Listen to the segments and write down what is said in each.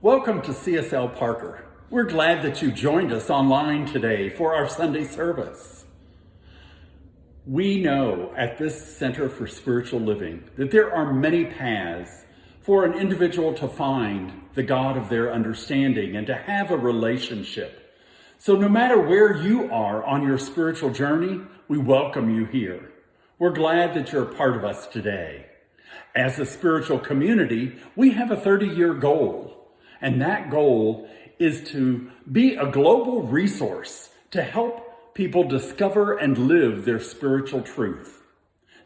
Welcome to CSL Parker. We're glad that you joined us online today for our Sunday service. We know at this Center for Spiritual Living that there are many paths for an individual to find the God of their understanding and to have a relationship. So no matter where you are on your spiritual journey, we welcome you here. We're glad that you're a part of us today. As a spiritual community, we have a 30-year goal. And that goal is to be a global resource to help people discover and live their spiritual truth.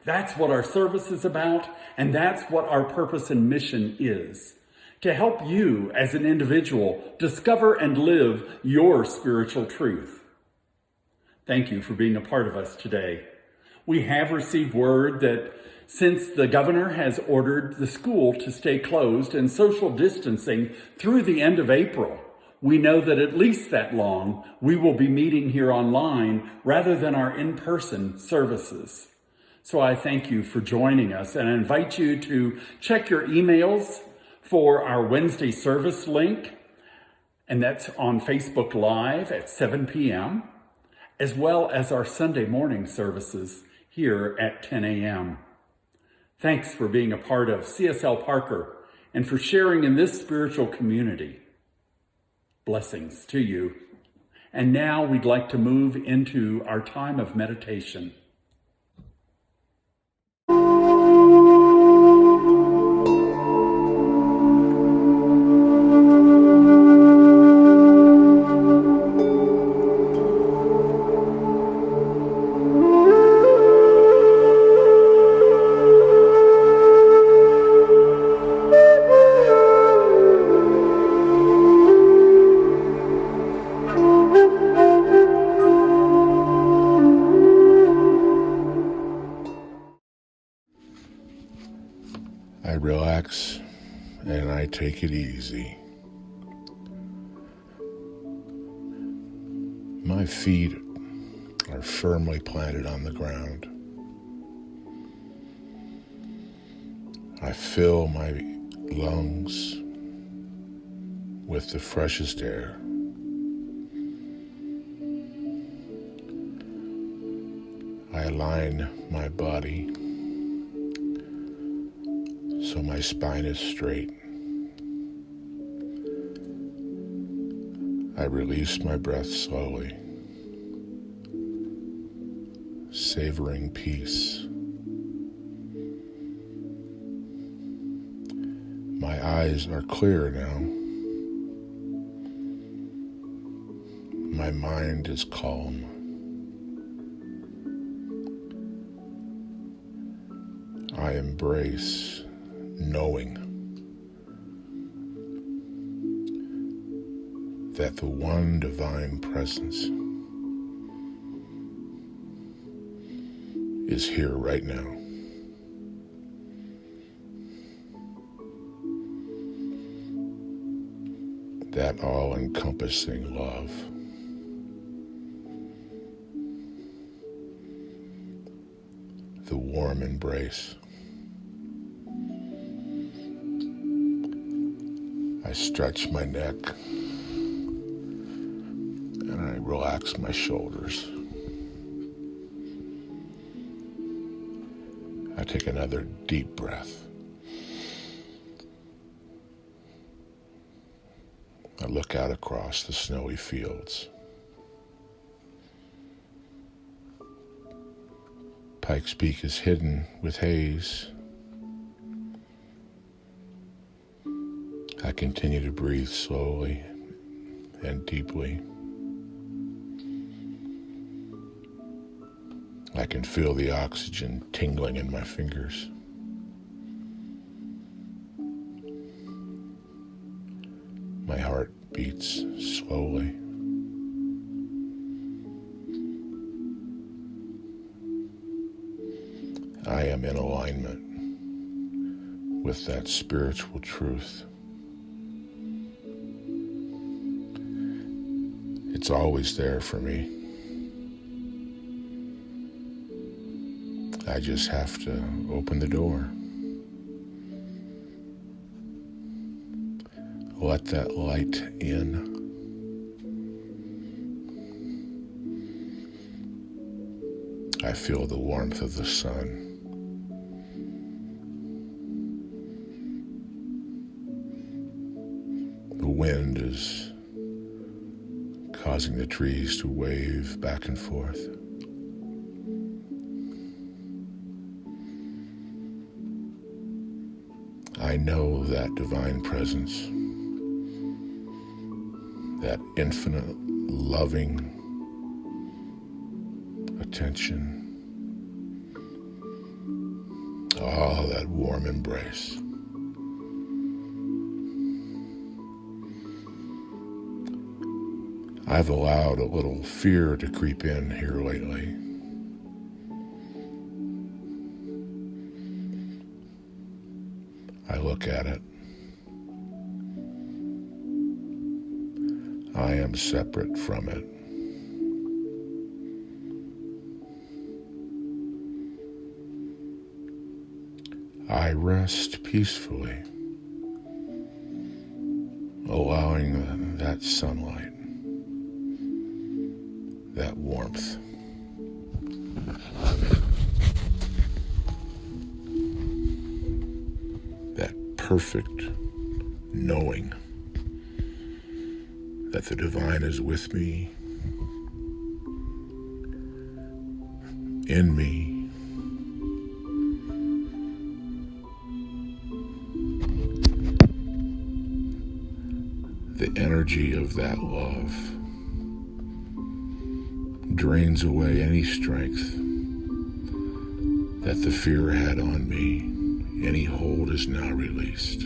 That's what our service is about, and that's what our purpose and mission is. To help you as an individual discover and live your spiritual truth. Thank you for being a part of us today. We have received word that since the governor has ordered the school to stay closed and social distancing through the end of April, we know that at least that long we will be meeting here online rather than our in-person services. So I thank you for joining us, and I invite you to check your emails for our Wednesday service link, and that's on Facebook Live at 7 p.m., as well as our Sunday morning services here at 10 a.m. Thanks for being a part of CSL Parker and for sharing in this spiritual community. Blessings to you. And now we'd like to move into our time of meditation. I relax and I take it easy. My feet are firmly planted on the ground. I fill my lungs with the freshest air. I align my body so my spine is straight. I release my breath slowly, savoring peace. My eyes are clear now. My mind is calm. I embrace knowing that the one divine presence is here right now. That all-encompassing love. The warm embrace. I stretch my neck and I relax my shoulders. I take another deep breath. I look out across the snowy fields. Pikes Peak is hidden with haze. I continue to breathe slowly and deeply. I can feel the oxygen tingling in my fingers. My heart beats slowly. I am in alignment with that spiritual truth. It's always there for me. I just have to open the door. Let that light in. I feel the warmth of the sun. The wind is causing the trees to wave back and forth. I know that divine presence, that infinite loving attention, that warm embrace. I've allowed a little fear to creep in here lately. I look at it. I am separate from it. I rest peacefully, allowing that sunlight, that warmth, that perfect knowing that the divine is with me, in me, the energy of that love drains away any strength that the fear had on me. Any hold is now released.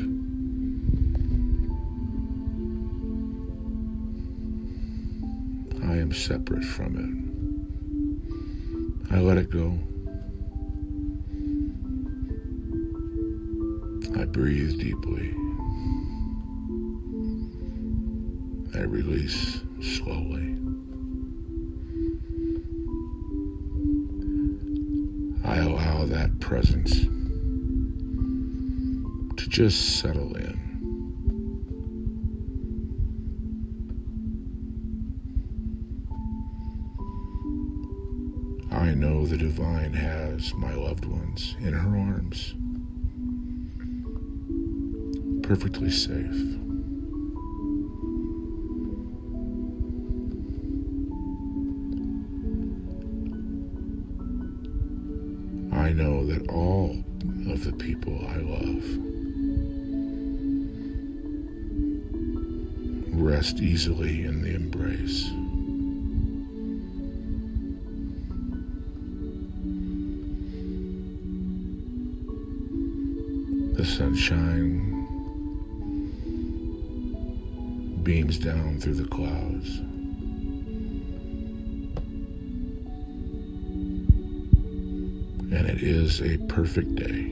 I am separate from it. I let it go. I breathe deeply. I release slowly. I allow that presence to just settle in. I know the divine has my loved ones in her arms, perfectly safe. I know that all of the people I love rest easily in the embrace. The sunshine beams down through the clouds. And it is a perfect day.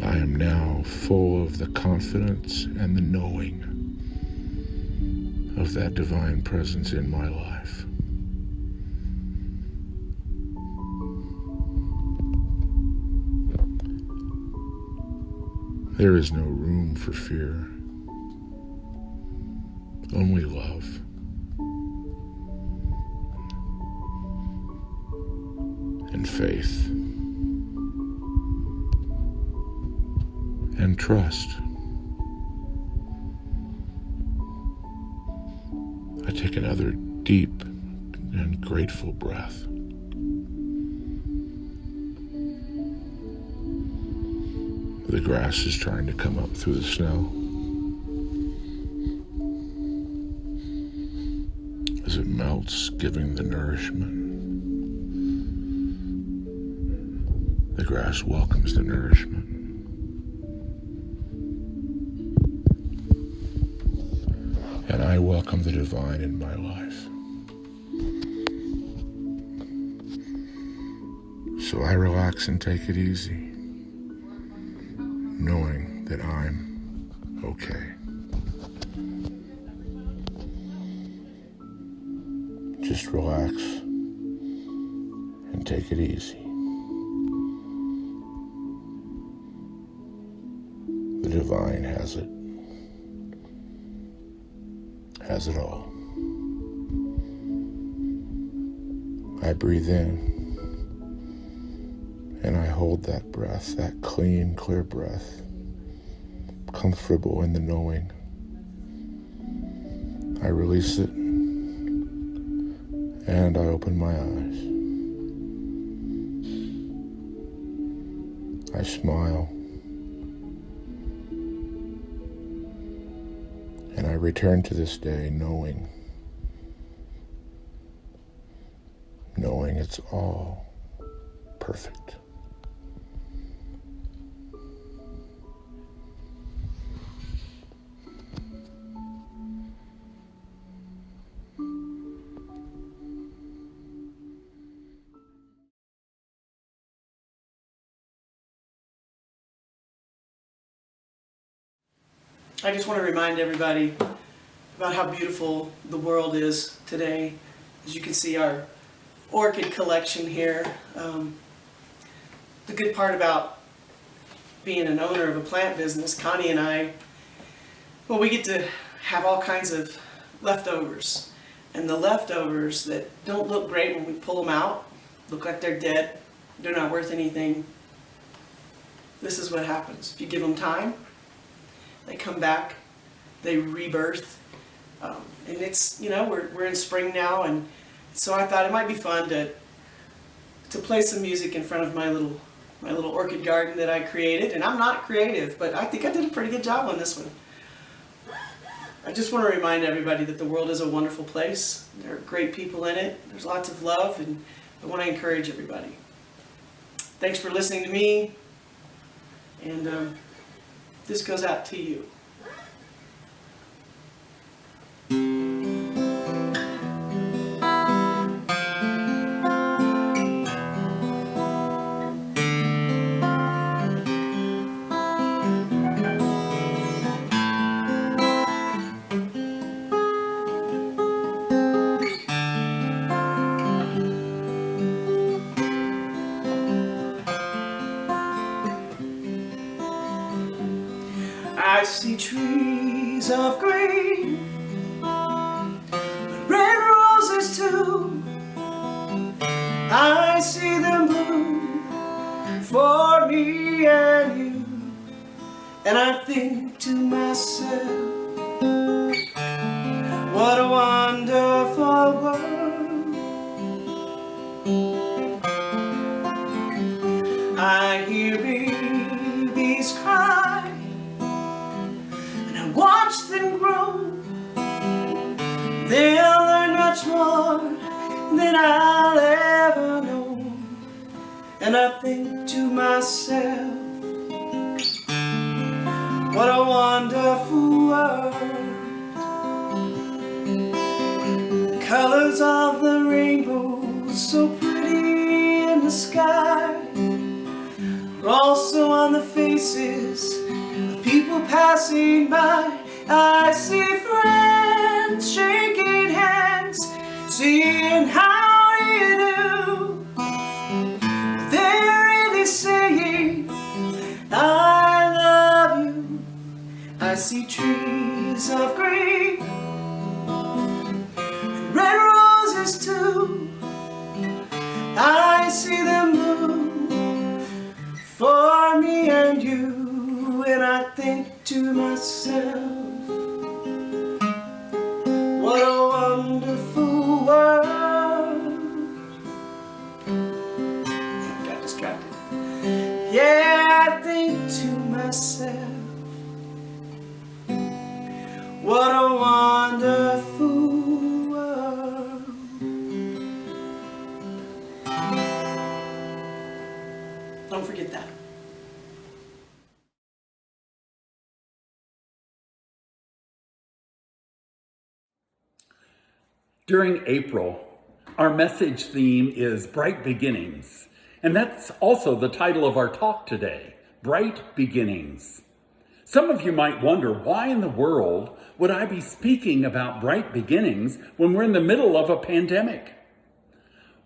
I am now full of the confidence and the knowing of that divine presence in my life. There is no room for fear, only love. And faith and trust. I take another deep and grateful breath. The grass is trying to come up through the snow as it melts, giving the nourishment. The grass welcomes the nourishment. And I welcome the divine in my life. So I relax and take it easy, knowing that I'm okay. Just relax and take it easy. divine has it all. I breathe in, and I hold that breath, that clean, clear breath, comfortable in the knowing. I release it, and I open my eyes. I smile, and I return to this day knowing it's all perfect. I just want to remind everybody about how beautiful the world is today. As you can see, our orchid collection here. The good part about being an owner of a plant business, Connie and I, well, we get to have all kinds of leftovers. And the leftovers that don't look great when we pull them out, look like they're dead, they're not worth anything. This is what happens. If you give them time, they come back, they rebirth, and it's, we're in spring now, and so I thought it might be fun to play some music in front of my little orchid garden that I created. And I'm not creative, but I think I did a pretty good job on this one. I just want to remind everybody that the world is a wonderful place. There are great people in it. There's lots of love, and I want to encourage everybody. Thanks for listening to me, and this goes out to you. I see trees of green, red roses too. I see them bloom for me and you. And I think to myself, what a wonderful world. I hear babies cry, watch them grow. They'll learn much more than I'll ever know. And I think to myself, what a wonderful world. The colors of the rainbow, so pretty in the sky, are also on the faces people passing by. I see friends shaking hands, saying how do you do. They're really saying I love you. I see trees of green and red roses too. I see them bloom for me and you. And I think to myself, what a wonderful world. Got distracted. Yeah, I think to myself, what a wonderful world. Don't forget that. During April, our message theme is Bright Beginnings, and that's also the title of our talk today, Bright Beginnings. Some of you might wonder, why in the world would I be speaking about bright beginnings when we're in the middle of a pandemic?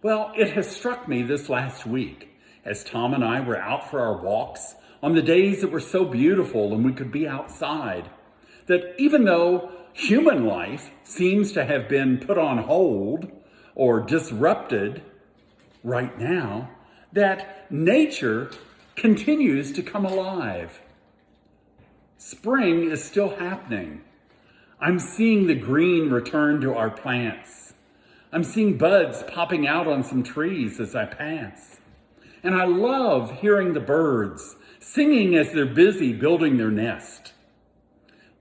Well, it has struck me this last week as Tom and I were out for our walks on the days that were so beautiful and we could be outside, that even though human life seems to have been put on hold or disrupted right now, that nature continues to come alive. Spring is still happening. I'm seeing the green return to our plants. I'm seeing buds popping out on some trees as I pass. And I love hearing the birds singing as they're busy building their nest.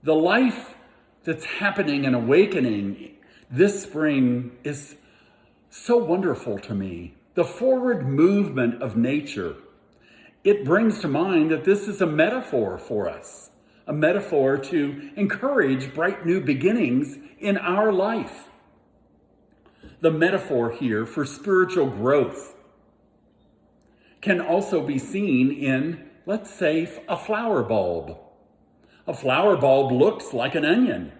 The life that's happening and awakening this spring is so wonderful to me. The forward movement of nature, it brings to mind that this is a metaphor for us, a metaphor to encourage bright new beginnings in our life. The metaphor here for spiritual growth can also be seen in, let's say, a flower bulb. A flower bulb looks like an onion,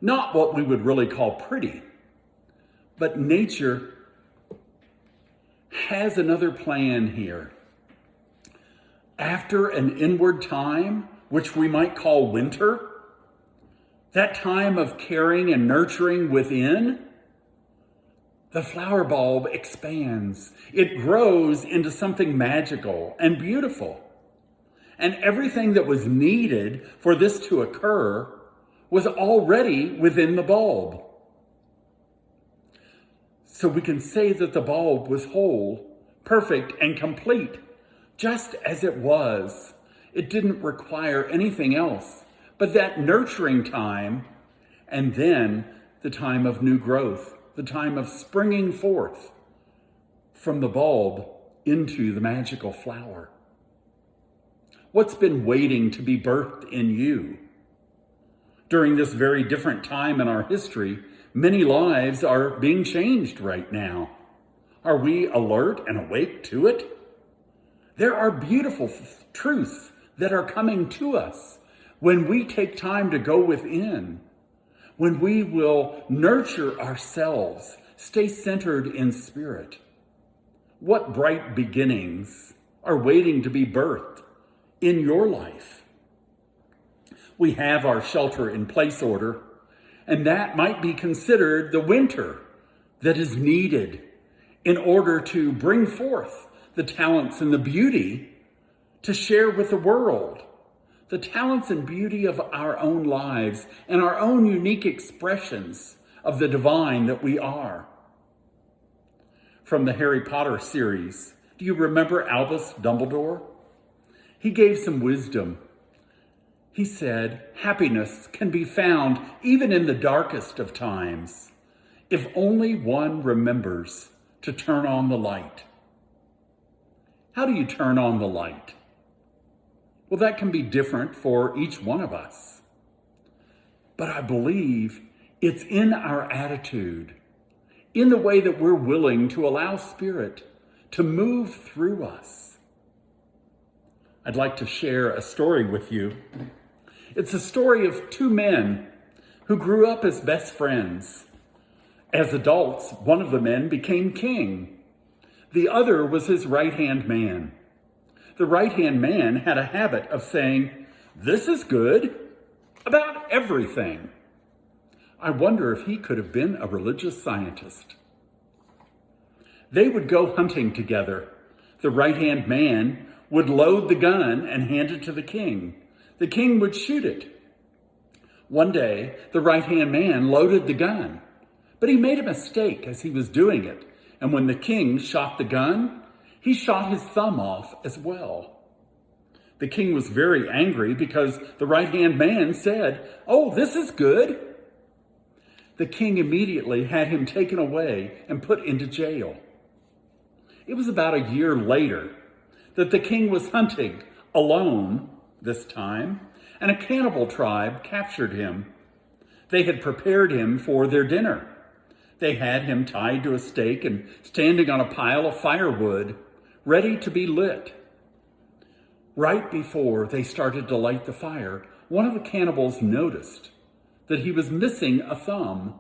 not what we would really call pretty, but nature has another plan here. After an inward time, which we might call winter, that time of caring and nurturing within, the flower bulb expands. It grows into something magical and beautiful. And everything that was needed for this to occur was already within the bulb. So we can say that the bulb was whole, perfect, and complete, just as it was. It didn't require anything else but that nurturing time, and then the time of new growth, the time of springing forth from the bulb into the magical flower. What's been waiting to be birthed in you? During this very different time in our history, many lives are being changed right now. Are we alert and awake to it? There are beautiful truths that are coming to us when we take time to go within, when we will nurture ourselves, stay centered in spirit. What bright beginnings are waiting to be birthed in your life? We have our shelter in place order, and that might be considered the winter that is needed in order to bring forth the talents and the beauty to share with the world, the talents and beauty of our own lives and our own unique expressions of the divine that we are. From the Harry Potter series, do you remember Albus Dumbledore? He gave some wisdom. He said, happiness can be found even in the darkest of times, if only one remembers to turn on the light. How do you turn on the light? Well, that can be different for each one of us. But I believe it's in our attitude, in the way that we're willing to allow Spirit to move through us. I'd like to share a story with you. It's a story of two men who grew up as best friends. As adults, one of the men became king. The other was his right-hand man. The right-hand man had a habit of saying, "This is good," about everything. I wonder if he could have been a religious scientist. They would go hunting together. The right-hand man would load the gun and hand it to the king. The king would shoot it. One day, the right-hand man loaded the gun, but he made a mistake as he was doing it. And when the king shot the gun, he shot his thumb off as well. The king was very angry because the right-hand man said, "Oh, this is good." The king immediately had him taken away and put into jail. It was about a year later that the king was hunting alone this time, and a cannibal tribe captured him. They had prepared him for their dinner. They had him tied to a stake and standing on a pile of firewood, ready to be lit. Right before they started to light the fire, one of the cannibals noticed that he was missing a thumb.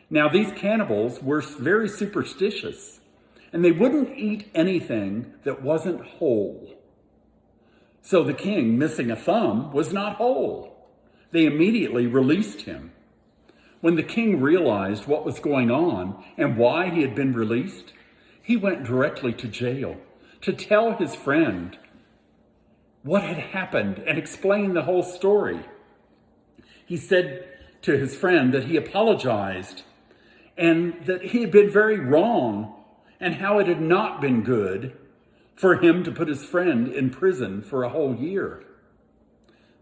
Now, these cannibals were very superstitious, and they wouldn't eat anything that wasn't whole. So the king, missing a thumb, was not whole. They immediately released him. When the king realized what was going on and why he had been released, he went directly to jail to tell his friend what had happened and explain the whole story. He said to his friend that he apologized and that he had been very wrong and how it had not been good for him to put his friend in prison for a whole year.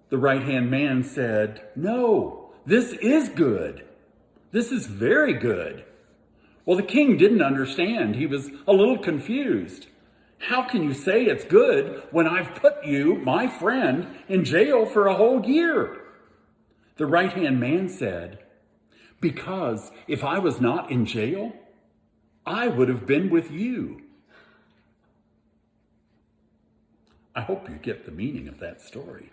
The right-hand man said, "No, this is good. This is very good." Well, the king didn't understand. He was a little confused. "How can you say it's good when I've put you, my friend, in jail for a whole year?" The right-hand man said, "Because if I was not in jail, I would have been with you." I hope you get the meaning of that story.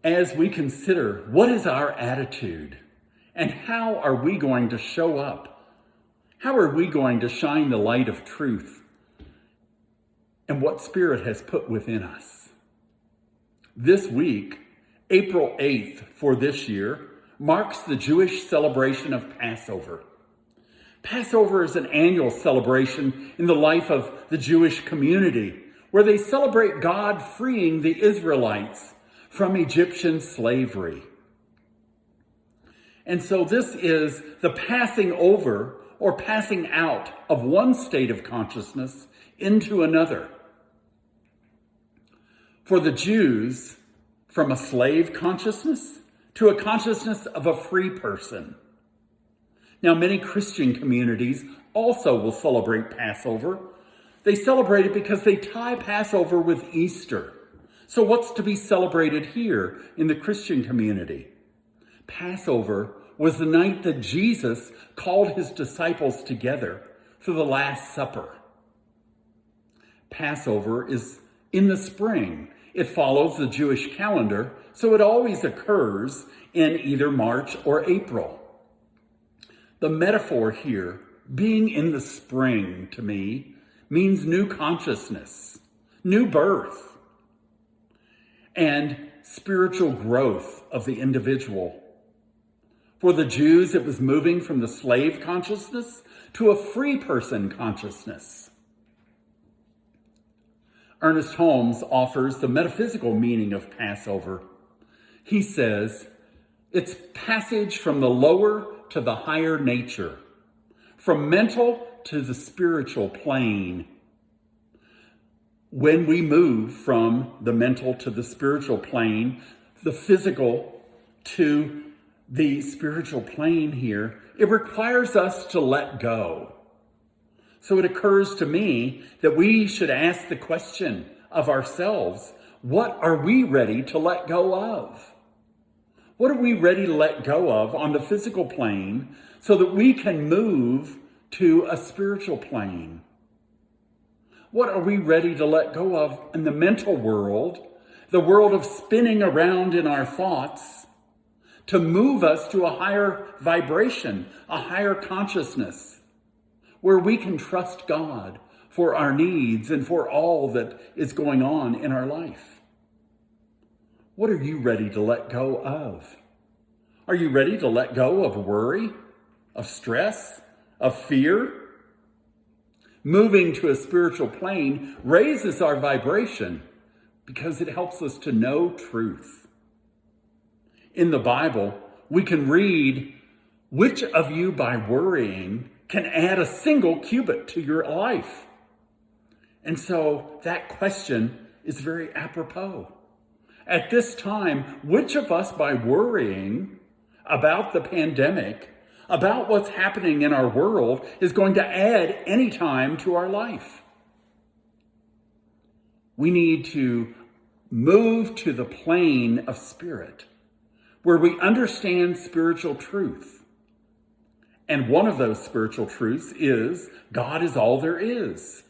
As we consider what is our attitude and how are we going to show up, how are we going to shine the light of truth and what Spirit has put within us. This week, April 8th for this year, marks the Jewish celebration of Passover. Passover is an annual celebration in the life of the Jewish community where they celebrate God freeing the Israelites from Egyptian slavery. And so this is the passing over or passing out of one state of consciousness into another. For the Jews, from a slave consciousness to a consciousness of a free person. Now, many Christian communities also will celebrate Passover. They celebrate it because they tie Passover with Easter. So what's to be celebrated here in the Christian community? Passover was the night that Jesus called his disciples together for the Last Supper. Passover is in the spring. It follows the Jewish calendar, so it always occurs in either March or April. The metaphor here, being in the spring, to me, means new consciousness, new birth, and spiritual growth of the individual. For the Jews, it was moving from the slave consciousness to a free person consciousness. Ernest Holmes offers the metaphysical meaning of Passover. He says, it's passage from the lower to the higher nature, from mental to the spiritual plane. When we move from the mental to the spiritual plane, the physical to the spiritual plane here, it requires us to let go. So it occurs to me that we should ask the question of ourselves, what are we ready to let go of? What are we ready to let go of on the physical plane so that we can move to a spiritual plane? What are we ready to let go of in the mental world, the world of spinning around in our thoughts, to move us to a higher vibration, a higher consciousness, where we can trust God for our needs and for all that is going on in our life? What are you ready to let go of? Are you ready to let go of worry, of stress, of fear? Moving to a spiritual plane raises our vibration because it helps us to know truth. In the Bible, we can read, which of you by worrying can add a single cubit to your life? And so that question is very apropos. At this time, which of us by worrying about the pandemic, about what's happening in our world, is going to add any time to our life? We need to move to the plane of spirit, where we understand spiritual truth. And one of those spiritual truths is God is all there is.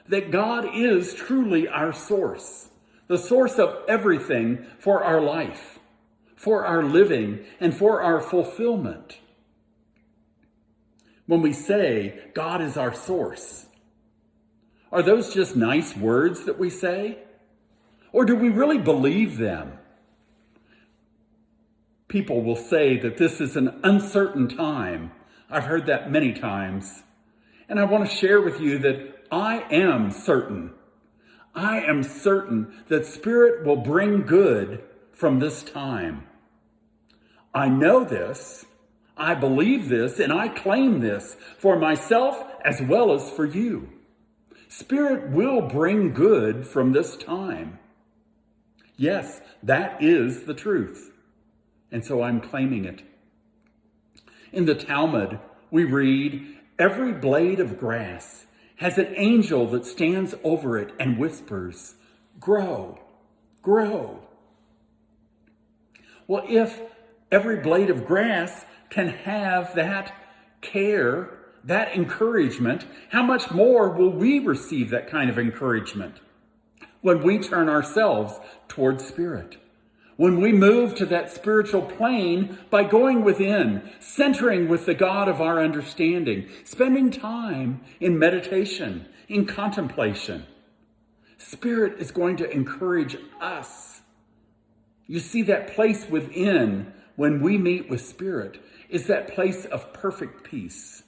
That God is truly our source, the source of everything for our life, for our living, and for our fulfillment. When we say God is our source, Are those just nice words that we say? Or do we really believe them? People will say that this is an uncertain time. I've heard that many times. And I want to share with you that I am certain. I am certain that Spirit will bring good from this time. I know this, I believe this, and I claim this for myself as well as for you. Spirit will bring good from this time. Yes, that is the truth. And so I'm claiming it. In the Talmud, we read, every blade of grass has an angel that stands over it and whispers, grow, grow. Well, if every blade of grass can have that care, that encouragement, how much more will we receive that kind of encouragement when we turn ourselves towards Spirit? When we move to that spiritual plane by going within, centering with the God of our understanding, spending time in meditation, in contemplation. Spirit is going to encourage us. You see, that place within, when we meet with Spirit, is that place of perfect peace.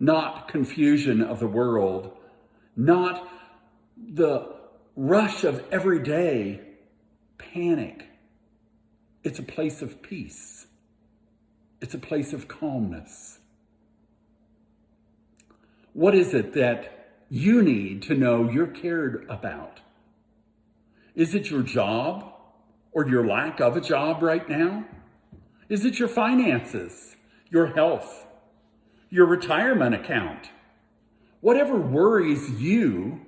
Not confusion of the world, not the rush of everyday panic. It's a place of peace. It's a place of calmness. What is it that you need to know you're cared about? Is it your job or your lack of a job right now? Is it your finances, your health, your retirement account? Whatever worries you,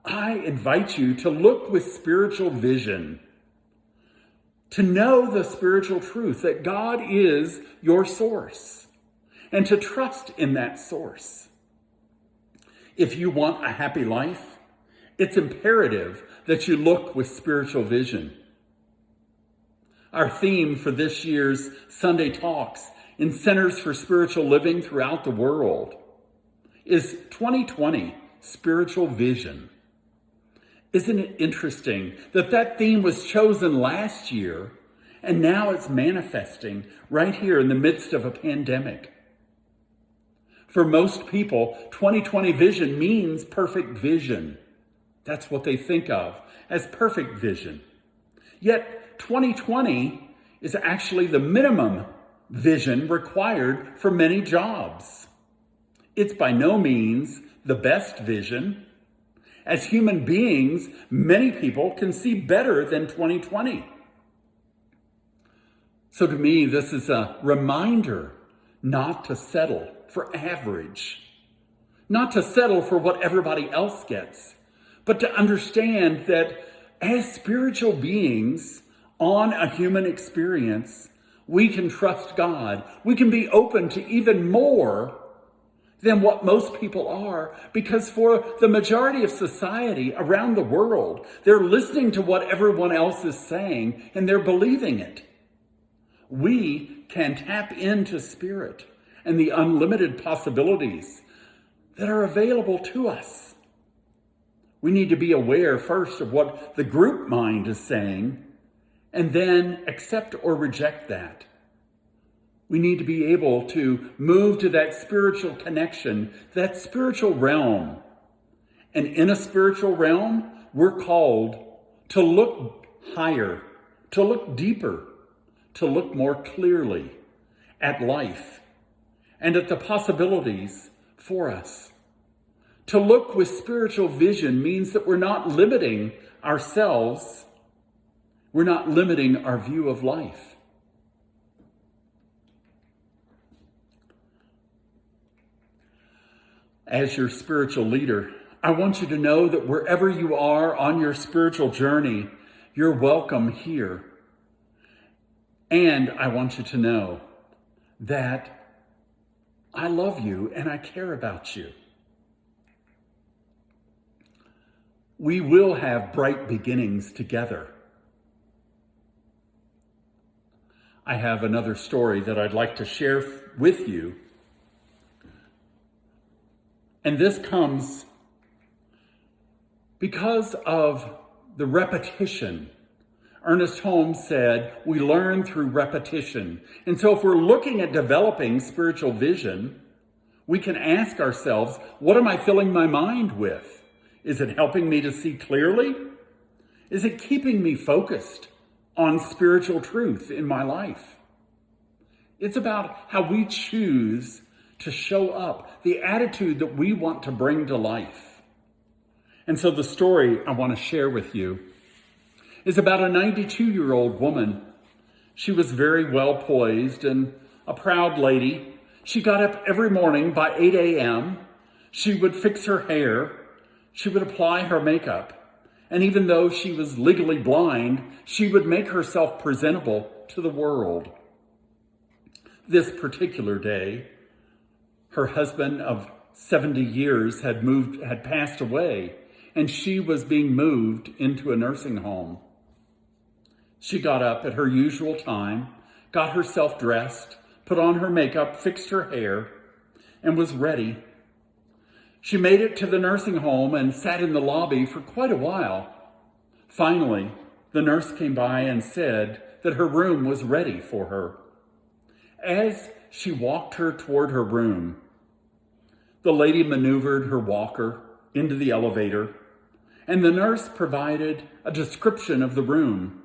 I invite you to look with spiritual vision, to know the spiritual truth that God is your source, and to trust in that source. If you want a happy life, it's imperative that you look with spiritual vision. Our theme for this year's Sunday Talks in Centers for Spiritual Living throughout the world is 2020 Spiritual Vision. Isn't it interesting that that theme was chosen last year and now it's manifesting right here in the midst of a pandemic? For most people, 2020 vision means perfect vision. That's what they think of as perfect vision. Yet 2020 is actually the minimum vision required for many jobs. It's by no means the best vision. As human beings, many people can see better than 2020. So to me, this is a reminder not to settle for average, not to settle for what everybody else gets, but to understand that as spiritual beings on a human experience, we can trust God. We can be open to even more than what most people are, because for the majority of society around the world, they're listening to what everyone else is saying and they're believing it. We can tap into Spirit and the unlimited possibilities that are available to us. We need to be aware first of what the group mind is saying and then accept or reject that. We need to be able to move to that spiritual connection, that spiritual realm. And in a spiritual realm, we're called to look higher, to look deeper, to look more clearly at life and at the possibilities for us. To look with spiritual vision means that we're not limiting ourselves. We're not limiting our view of life. As your spiritual leader, I want you to know that wherever you are on your spiritual journey, you're welcome here. And I want you to know that I love you and I care about you. We will have bright beginnings together. I have another story that I'd like to share with you. And this comes because of the repetition. Ernest Holmes said, we learn through repetition. And so if we're looking at developing spiritual vision, we can ask ourselves, what am I filling my mind with? Is it helping me to see clearly? Is it keeping me focused on spiritual truth in my life? It's about how we choose to show up, the attitude that we want to bring to life. And so the story I want to share with you is about a 92-year-old woman. She was very well poised and a proud lady. She got up every morning by 8 a.m. She would fix her hair. She would apply her makeup. And even though she was legally blind, she would make herself presentable to the world. This particular day, her husband of 70 years had passed away, and she was being moved into a nursing home. She got up at her usual time, got herself dressed, put on her makeup, fixed her hair, and was ready. She made it to the nursing home and sat in the lobby for quite a while. Finally, the nurse came by and said that her room was ready for her. As she walked her toward her room, the lady maneuvered her walker into the elevator, and the nurse provided a description of the room.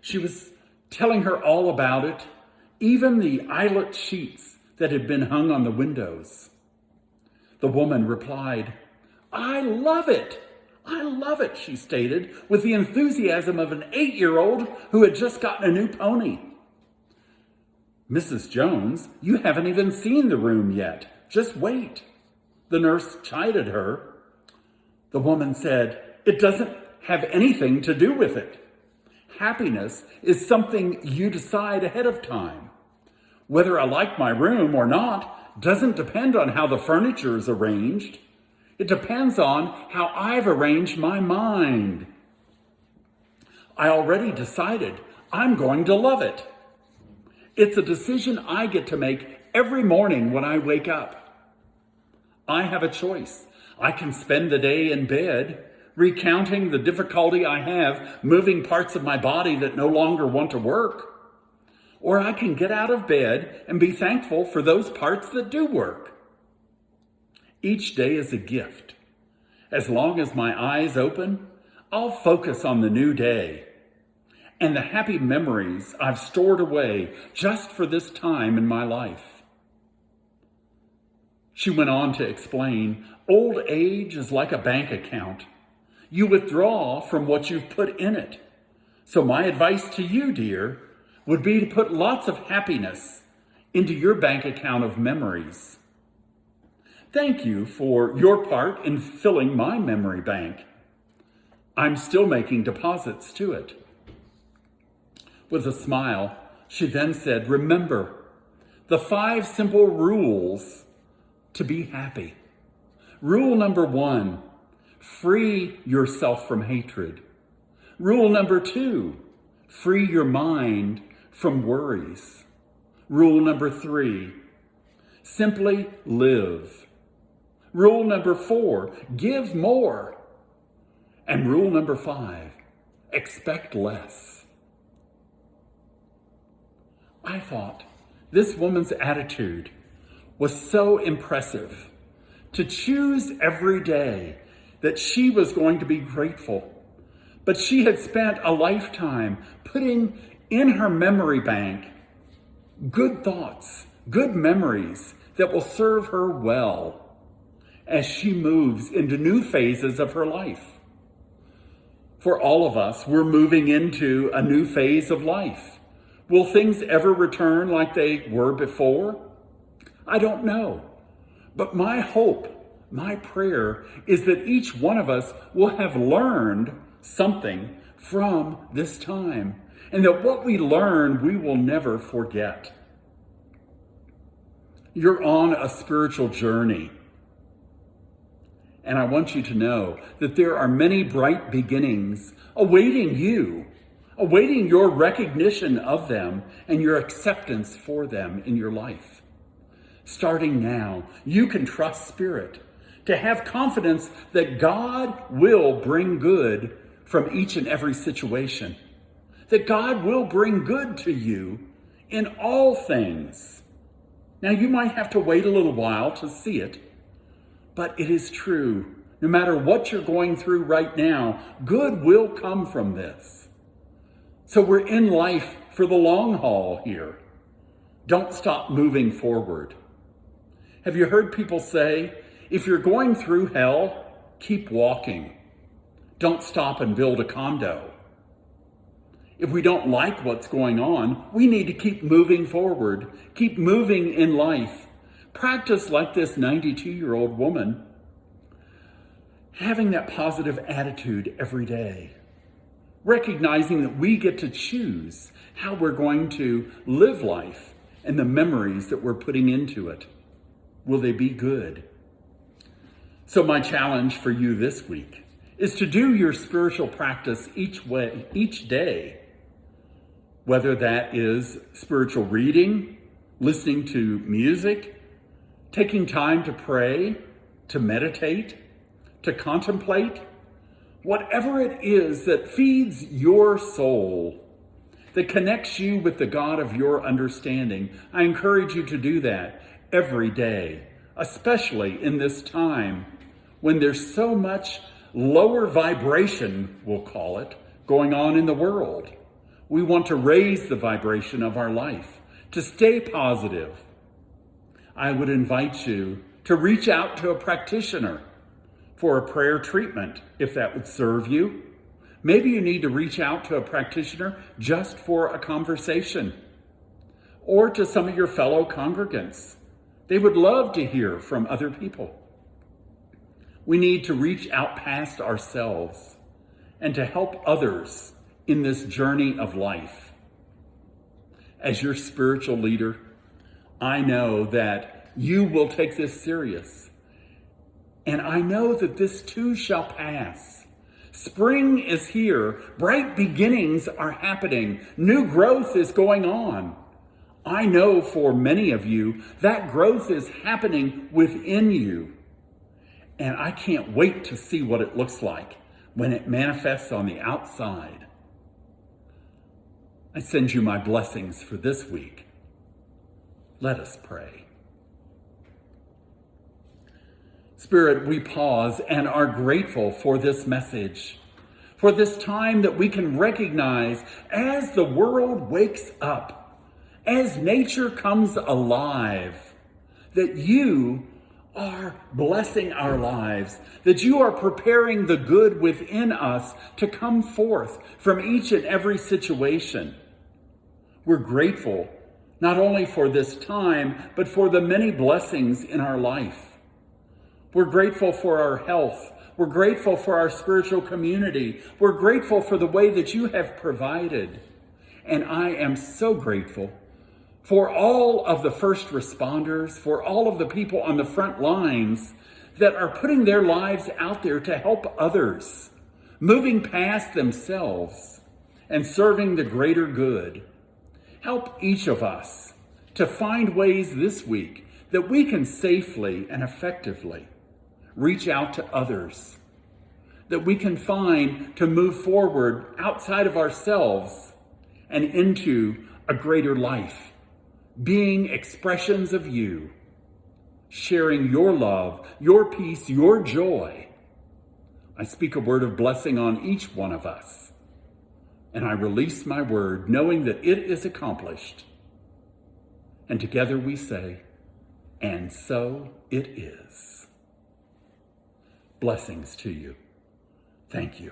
She was telling her all about it, even the eyelet sheets that had been hung on the windows. The woman replied, "I love it. I love it," she stated, with the enthusiasm of an 8-year-old who had just gotten a new pony. "Mrs. Jones, you haven't even seen the room yet. Just wait," the nurse chided her. The woman said, "It doesn't have anything to do with it. Happiness is something you decide ahead of time. Whether I like my room or not doesn't depend on how the furniture is arranged. It depends on how I've arranged my mind. I already decided I'm going to love it. It's a decision I get to make every morning when I wake up. I have a choice. I can spend the day in bed recounting the difficulty I have moving parts of my body that no longer want to work. Or I can get out of bed and be thankful for those parts that do work. Each day is a gift. As long as my eyes open, I'll focus on the new day and the happy memories I've stored away just for this time in my life." She went on to explain, old age is like a bank account. You withdraw from what you've put in it. So my advice to you, dear, would be to put lots of happiness into your bank account of memories. Thank you for your part in filling my memory bank. I'm still making deposits to it. With a smile, she then said, "Remember the 5 simple rules to be happy. Rule number 1, free yourself from hatred. Rule number 2, free your mind from worries. Rule number 3, simply live. Rule number 4, give more. And rule number 5, expect less." I thought this woman's attitude was so impressive, to choose every day that she was going to be grateful. But she had spent a lifetime putting in her memory bank good thoughts, good memories that will serve her well as she moves into new phases of her life. For all of us, we're moving into a new phase of life. Will things ever return like they were before? I don't know. But my hope, my prayer is that each one of us will have learned something from this time, and that what we learn, we will never forget. You're on a spiritual journey. And I want you to know that there are many bright beginnings awaiting you, awaiting your recognition of them and your acceptance for them in your life. Starting now, you can trust Spirit to have confidence that God will bring good from each and every situation, that God will bring good to you in all things. Now, you might have to wait a little while to see it, but it is true. No matter what you're going through right now, good will come from this. So we're in life for the long haul here. Don't stop moving forward. Have you heard people say, if you're going through hell, keep walking. Don't stop and build a condo. If we don't like what's going on, we need to keep moving forward, keep moving in life. Practice like this 92-year-old woman, having that positive attitude every day, recognizing that we get to choose how we're going to live life and the memories that we're putting into it. Will they be good? So my challenge for you this week is to do your spiritual practice each day, whether that is spiritual reading, listening to music, taking time to pray, to meditate, to contemplate, whatever it is that feeds your soul, that connects you with the God of your understanding. I encourage you to do that every day, especially in this time when there's so much lower vibration, we'll call it, going on in the world. We want to raise the vibration of our life, to stay positive. I would invite you to reach out to a practitioner for a prayer treatment, if that would serve you. Maybe you need to reach out to a practitioner just for a conversation, or to some of your fellow congregants. They would love to hear from other people. We need to reach out past ourselves and to help others in this journey of life. As your spiritual leader, I know that you will take this serious. And I know that this too shall pass. Spring is here. Bright beginnings are happening. New growth is going on. I know for many of you, that growth is happening within you. And I can't wait to see what it looks like when it manifests on the outside. I send you my blessings for this week. Let us pray. Spirit, we pause and are grateful for this message, for this time that we can recognize as the world wakes up, as nature comes alive, that you are blessing our lives, that you are preparing the good within us to come forth from each and every situation. We're grateful not only for this time, but for the many blessings in our life. We're grateful for our health. We're grateful for our spiritual community. We're grateful for the way that you have provided. And I am so grateful for all of the first responders, for all of the people on the front lines that are putting their lives out there to help others, moving past themselves and serving the greater good. Help each of us to find ways this week that we can safely and effectively reach out to others, that we can find to move forward outside of ourselves and into a greater life, being expressions of you, sharing your love, your peace, your joy. I speak a word of blessing on each one of us, and I release my word knowing that it is accomplished. And together we say, and so it is. Blessings to you. Thank you.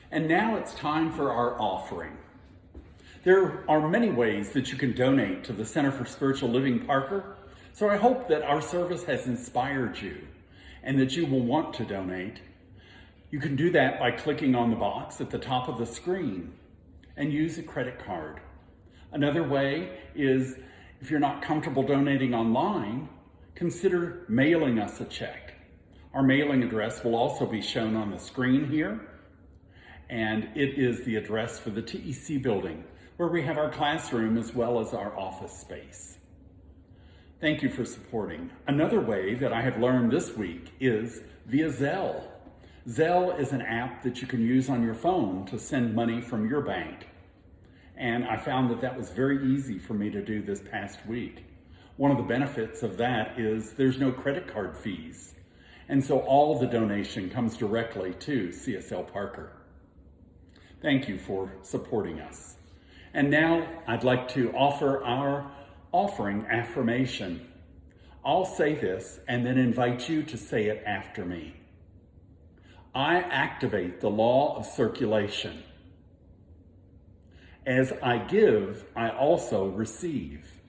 And now it's time for our offering. There are many ways that you can donate to the Center for Spiritual Living Parker, so I hope that our service has inspired you and that you will want to donate. You can do that by clicking on the box at the top of the screen and use a credit card. Another way is, if you're not comfortable donating online, consider mailing us a check. Our mailing address will also be shown on the screen here, and it is the address for the TEC building, where we have our classroom as well as our office space. Thank you for supporting. Another way that I have learned this week is via Zelle. Zelle is an app that you can use on your phone to send money from your bank. And I found that that was very easy for me to do this past week. One of the benefits of that is there's no credit card fees. And so all the donation comes directly to CSL Parker. Thank you for supporting us. And now I'd like to offer our offering affirmation. I'll say this and then invite you to say it after me. I activate the law of circulation. As I give, I also receive.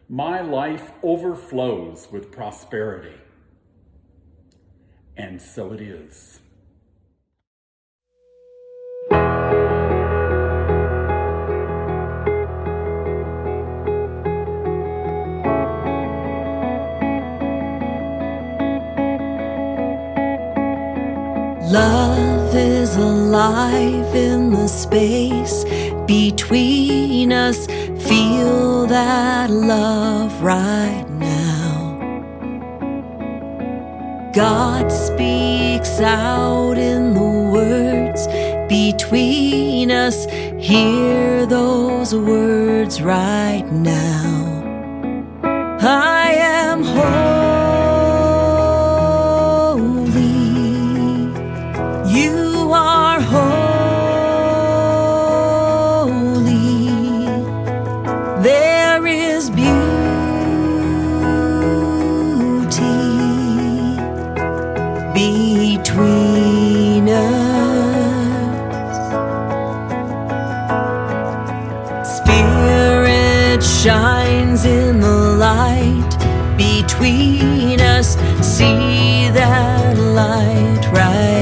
My life overflows with prosperity. And so it is. Love is alive in the space between us. Feel that love right now. God speaks out in the words between us. Hear those words right now. I am holy. You are holy. There is beauty between us. Spirit shines in the light between us. See that light right